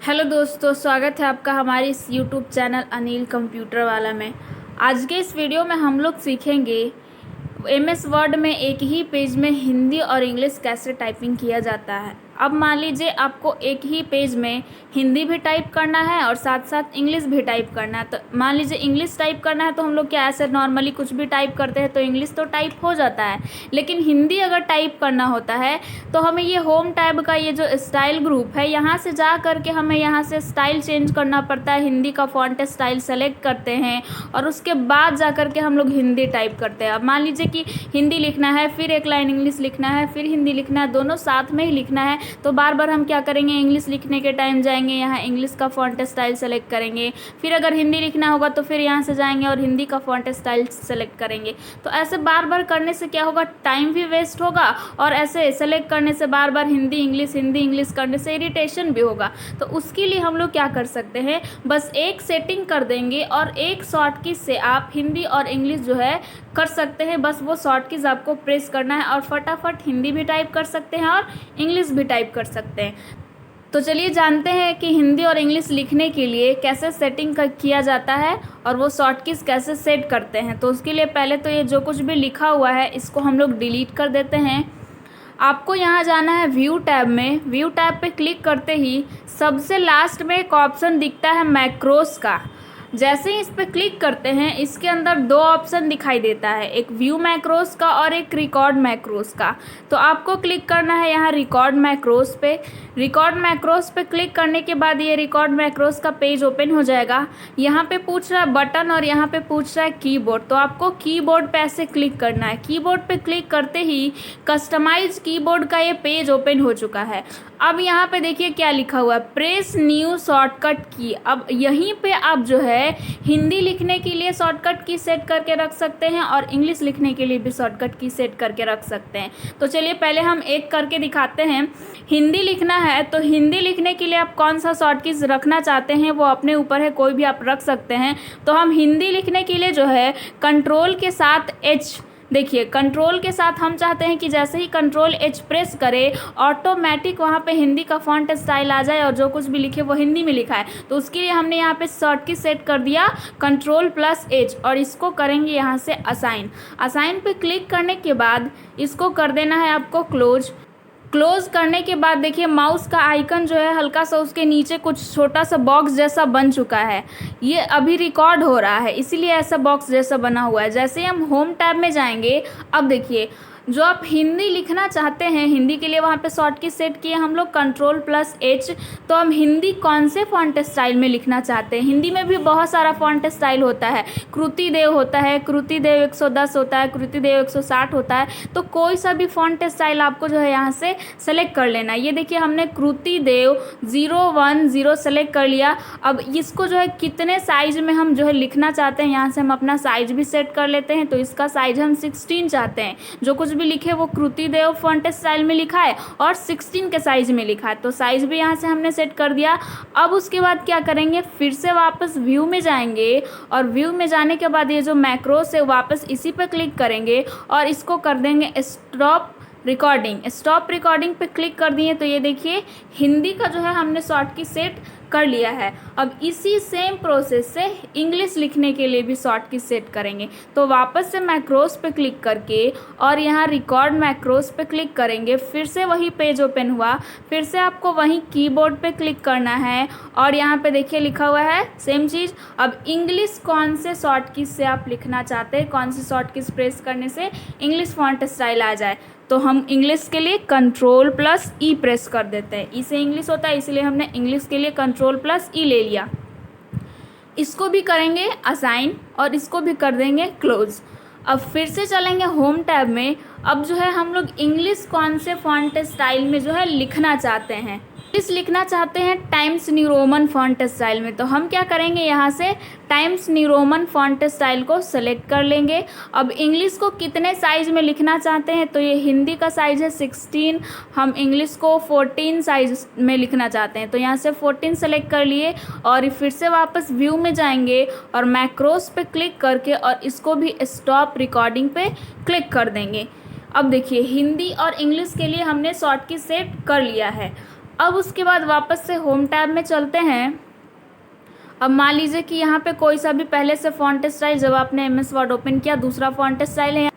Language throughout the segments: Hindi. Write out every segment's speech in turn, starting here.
हेलो दोस्तों, स्वागत है आपका हमारे इस यूट्यूब चैनल अनिल कंप्यूटर वाला में। आज के इस वीडियो में हम लोग सीखेंगे एमएस वर्ड में एक ही पेज में हिंदी और इंग्लिश कैसे टाइपिंग किया जाता है। अब मान लीजिए आपको एक ही पेज में हिंदी भी टाइप करना है और साथ साथ इंग्लिश भी टाइप करना है। तो मान लीजिए इंग्लिश टाइप करना है तो हम लोग क्या ऐसे नॉर्मली कुछ भी टाइप करते हैं तो इंग्लिश तो टाइप हो जाता है, लेकिन हिंदी अगर टाइप करना होता है तो हमें ये होम टैब का ये जो स्टाइल ग्रुप है यहाँ से जा करके हमें यहाँ से स्टाइल चेंज करना पड़ता है। हिंदी का फॉन्ट स्टाइल सेलेक्ट करते हैं और उसके बाद जा करके हम लोग हिंदी टाइप करते हैं। अब मान लीजिए कि हिंदी लिखना है, फिर एक लाइन इंग्लिश लिखना है, फिर हिंदी लिखना है, दोनों साथ में ही लिखना है। तो बार बार हम क्या करेंगे, इंग्लिश लिखने के टाइम जाएंगे, यहाँ इंग्लिश का फॉन्ट स्टाइल सेलेक्ट करेंगे, फिर अगर हिंदी लिखना होगा तो फिर यहाँ से जाएंगे और हिंदी का फॉन्ट स्टाइल सेलेक्ट करेंगे। तो ऐसे बार बार करने से क्या होगा, टाइम भी वेस्ट होगा और ऐसे सेलेक्ट करने से बार बार हिंदी इंग्लिश करने से इरिटेशन भी होगा। तो उसके लिए हम लोग क्या कर सकते हैं, बस एक सेटिंग कर देंगे और एक शॉर्ट की से आप हिंदी और इंग्लिश जो है कर सकते हैं। बस वो शॉर्ट कीज आपको प्रेस करना है और फटाफट हिंदी भी टाइप कर सकते हैं और इंग्लिश भी टाइप कर सकते हैं। तो चलिए जानते हैं कि हिंदी और इंग्लिश लिखने के लिए कैसे सेटिंग किया जाता है और वो शॉर्ट कीज कैसे सेट करते हैं। तो उसके लिए पहले तो ये जो कुछ भी लिखा हुआ है इसको हम लोग डिलीट कर देते हैं। आपको यहाँ जाना है व्यू टैब में। व्यू टैब पे क्लिक करते ही सबसे लास्ट में एक ऑप्शन दिखता है मैक्रोस का। जैसे ही इस पर क्लिक करते हैं इसके अंदर दो ऑप्शन दिखाई देता है, एक व्यू मैक्रोस का और एक रिकॉर्ड मैक्रोस का। तो आपको क्लिक करना है यहाँ रिकॉर्ड मैक्रोस पे। रिकॉर्ड मैक्रोस पे क्लिक करने के बाद ये रिकॉर्ड मैक्रोस का पेज ओपन हो जाएगा। यहाँ पे पूछ रहा है बटन और यहाँ पे पूछ रहा है कीबोर्ड। तो आपको कीबोर्ड पे ऐसे क्लिक करना है। कीबोर्ड पे क्लिक करते ही कस्टमाइज कीबोर्ड का ये पेज ओपन हो चुका है। अब यहाँ पे देखिए क्या लिखा हुआ है, प्रेस न्यू शॉर्टकट की। अब यहीं पे आप जो है हिंदी लिखने के लिए शॉर्टकट की सेट करके रख सकते हैं और इंग्लिश लिखने के लिए भी शॉर्टकट की सेट करके रख सकते हैं। तो चलिए पहले हम एक करके दिखाते हैं। हिंदी लिखना है तो हिंदी लिखने के लिए आप कौन सा शॉर्ट कीज रखना चाहते हैं वो अपने ऊपर है, कोई भी आप रख सकते हैं। तो हम हिंदी लिखने के लिए जो है कंट्रोल के साथ एच, देखिए कंट्रोल के साथ हम चाहते हैं कि जैसे ही कंट्रोल एच प्रेस करें ऑटोमेटिक वहाँ पे हिंदी का फॉन्ट स्टाइल आ जाए और जो कुछ भी लिखे वो हिंदी में लिखा है। तो उसके लिए हमने यहाँ पे शॉर्ट की सेट कर दिया कंट्रोल प्लस एच और इसको करेंगे यहाँ से असाइन। असाइन पे क्लिक करने के बाद इसको कर देना है आपको क्लोज करने के बाद देखिए माउस का आइकन जो है हल्का सा उसके नीचे कुछ छोटा सा बॉक्स जैसा बन चुका है। ये अभी रिकॉर्ड हो रहा है इसीलिए ऐसा बॉक्स जैसा बना हुआ है। जैसे ही हम होम टैब में जाएंगे, अब देखिए जो आप हिंदी लिखना चाहते हैं, हिंदी के लिए वहाँ पे शॉर्ट की सेट किए हम लोग कंट्रोल प्लस एच। तो हम हिंदी कौन से फॉन्ट स्टाइल में लिखना चाहते हैं, हिंदी में भी बहुत सारा फॉन्ट स्टाइल होता है। कृति देव होता है, कृति देव 110 होता है, कृति देव 160 होता है। तो कोई सा भी फॉन्ट स्टाइल आपको जो है यहाँ से सेलेक्ट कर लेना है। ये देखिए हमने कृति देव 010 सेलेक्ट कर लिया। अब इसको जो है कितने साइज में हम जो है लिखना चाहते हैं यहाँ से हम अपना साइज भी सेट कर लेते हैं। तो इसका साइज हम 16 चाहते हैं। जो कुछ भी लिखे वो कृति देव फॉन्ट स्टाइल में लिखा है और 16 के साइज में लिखा है। तो साइज भी यहाँ से हमने सेट कर दिया। अब उसके बाद क्या करेंगे, फिर से वापस व्यू में जाएंगे और व्यू में जाने के बाद ये जो मैक्रोस है वापस इसी पे क्लिक करेंगे और इसको कर देंगे स्टॉप रिकॉर्डिंग पे क्लिक कर दिए। तो ये देखिए हिंदी का जो है हमने शॉर्ट की सेट कर लिया है। अब इसी सेम प्रोसेस से इंग्लिश लिखने के लिए भी शॉर्ट की सेट करेंगे। तो वापस से मैक्रोस पे क्लिक करके और यहाँ रिकॉर्ड मैक्रोस पे क्लिक करेंगे, फिर से वही पेज ओपन हुआ। फिर से आपको वही कीबोर्ड पे क्लिक करना है और यहाँ पे देखिए लिखा हुआ है सेम चीज़। अब इंग्लिश कौन से शॉर्ट की से आप लिखना चाहते हैं, कौन से शॉर्ट की प्रेस करने से इंग्लिश फॉन्ट स्टाइल आ जाए। तो हम इंग्लिश के लिए कंट्रोल प्लस ई प्रेस कर देते हैं। ई से इंग्लिश होता है इसलिए हमने इंग्लिश के लिए कंट्रोल प्लस ई ले लिया। इसको भी करेंगे असाइन और इसको भी कर देंगे क्लोज। अब फिर से चलेंगे होम टैब में। अब जो है हम लोग इंग्लिश कौन से फॉन्ट स्टाइल में जो है लिखना चाहते हैं, इंग्लिश लिखना चाहते हैं times New Roman font style में। तो हम क्या करेंगे, यहाँ से times New Roman font style को सेलेक्ट कर लेंगे। अब इंग्लिश को कितने साइज में लिखना चाहते हैं, तो ये हिंदी का साइज है 16, हम इंग्लिश को 14 साइज में लिखना चाहते हैं। तो यहाँ से 14 सेलेक्ट कर लिए और फिर से वापस व्यू में जाएंगे और मैक्रोस पे क्लिक करके और इसको भी स्टॉप रिकॉर्डिंग पे क्लिक कर देंगे। अब देखिए हिंदी और इंग्लिश के लिए हमने शॉर्ट की सेट कर लिया है। अब उसके बाद वापस से होम टैब में चलते हैं। अब मान लीजिए कि यहाँ पे कोई सा भी पहले से फॉन्ट स्टाइल, जब आपने MS वर्ड ओपन किया, दूसरा फॉन्ट स्टाइल है।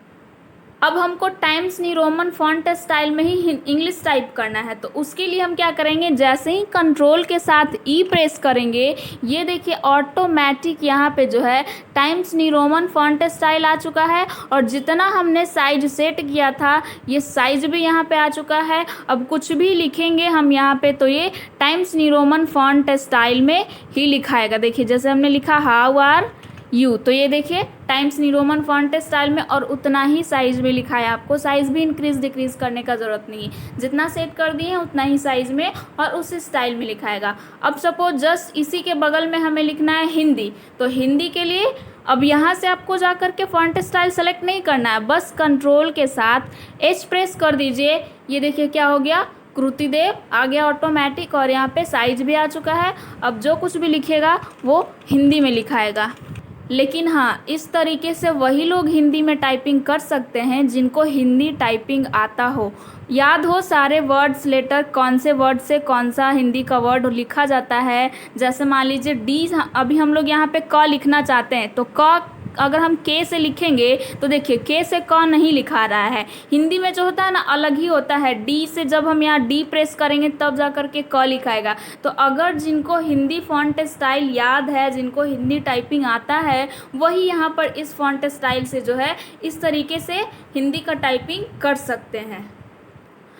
अब हमको times New Roman font style में ही इंग्लिश टाइप करना है, तो उसके लिए हम क्या करेंगे, जैसे ही कंट्रोल के साथ ई प्रेस करेंगे, ये देखिए ऑटोमेटिक यहाँ पे जो है Times New Roman font style आ चुका है। और जितना हमने साइज सेट किया था ये साइज भी यहाँ पे आ चुका है। अब कुछ भी लिखेंगे हम यहाँ पे तो ये times New Roman font style में ही लिखाएगा। देखिए जैसे हमने लिखा हाउ आर यू, तो ये देखिए times New Roman font style में, और उतना ही साइज में लिखा है। आपको साइज भी इंक्रीज डिक्रीज करने का ज़रूरत नहीं है, जितना सेट कर दिए हैं उतना ही साइज में और उस स्टाइल में लिखाएगा। अब सपोज जस्ट इसी के बगल में हमें लिखना है हिंदी, तो हिंदी के लिए अब यहाँ से आपको जा कर के फॉन्ट स्टाइल सेलेक्ट नहीं करना है, बस कंट्रोल के साथ एच प्रेस कर दीजिए। ये देखिए क्या हो गया, कृतिदेव आ गया ऑटोमेटिक, और यहाँ पे साइज भी आ चुका है। अब जो कुछ भी लिखेगा वो हिंदी में लिखाएगा। लेकिन हाँ, इस तरीके से वही लोग हिंदी में टाइपिंग कर सकते हैं जिनको हिंदी टाइपिंग आता हो, याद हो सारे वर्ड्स लेटर, कौन से वर्ड से कौन सा हिंदी का वर्ड लिखा जाता है। जैसे मान लीजिए डी, अभी हम लोग यहाँ पे क लिखना चाहते हैं, तो क अगर हम के से लिखेंगे तो देखिए के से क नहीं लिखा रहा है। हिंदी में जो होता है ना अलग ही होता है, डी से जब हम यहाँ डी प्रेस करेंगे तब जा कर के क लिखाएगा। तो अगर जिनको हिंदी फॉन्ट स्टाइल याद है, जिनको हिंदी टाइपिंग आता है, वही यहाँ पर इस फॉन्ट स्टाइल से जो है इस तरीके से हिंदी का टाइपिंग कर सकते हैं।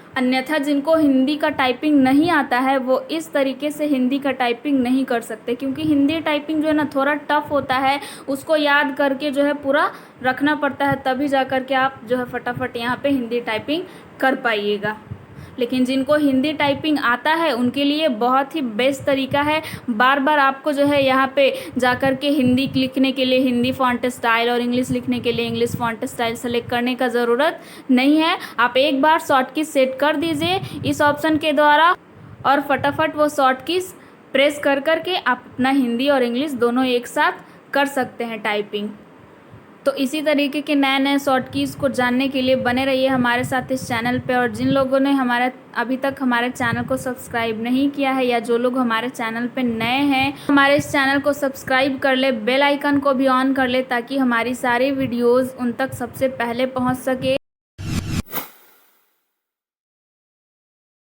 अन्यथा जिनको हिंदी का टाइपिंग नहीं आता है वो इस तरीके से हिंदी का टाइपिंग नहीं कर सकते, क्योंकि हिंदी टाइपिंग जो है ना थोड़ा टफ होता है, उसको याद करके जो है पूरा रखना पड़ता है, तभी जा कर के आप जो है फटाफट यहाँ पे हिंदी टाइपिंग कर पाइएगा। लेकिन जिनको हिंदी टाइपिंग आता है उनके लिए बहुत ही बेस्ट तरीका है। बार बार आपको जो है यहाँ पे जाकर के हिंदी लिखने के लिए हिंदी फॉन्ट स्टाइल और इंग्लिश लिखने के लिए इंग्लिश फॉन्ट स्टाइल सेलेक्ट करने का ज़रूरत नहीं है। आप एक बार शॉर्ट की सेट कर दीजिए इस ऑप्शन के द्वारा, और फटाफट वो शॉर्ट कीज प्रेस कर कर के आप अपना हिंदी और इंग्लिश दोनों एक साथ कर सकते हैं टाइपिंग। तो इसी तरीके के नए नए शॉर्ट कीज़ को जानने के लिए बने रहिए हमारे साथ इस चैनल पे। और जिन लोगों ने अभी तक हमारे चैनल को सब्सक्राइब नहीं किया है, या जो लोग हमारे चैनल पे नए हैं, हमारे इस चैनल को सब्सक्राइब कर ले, बेल आइकन को भी ऑन कर ले, ताकि हमारी सारी वीडियोस उन तक सबसे पहले पहुंच सके।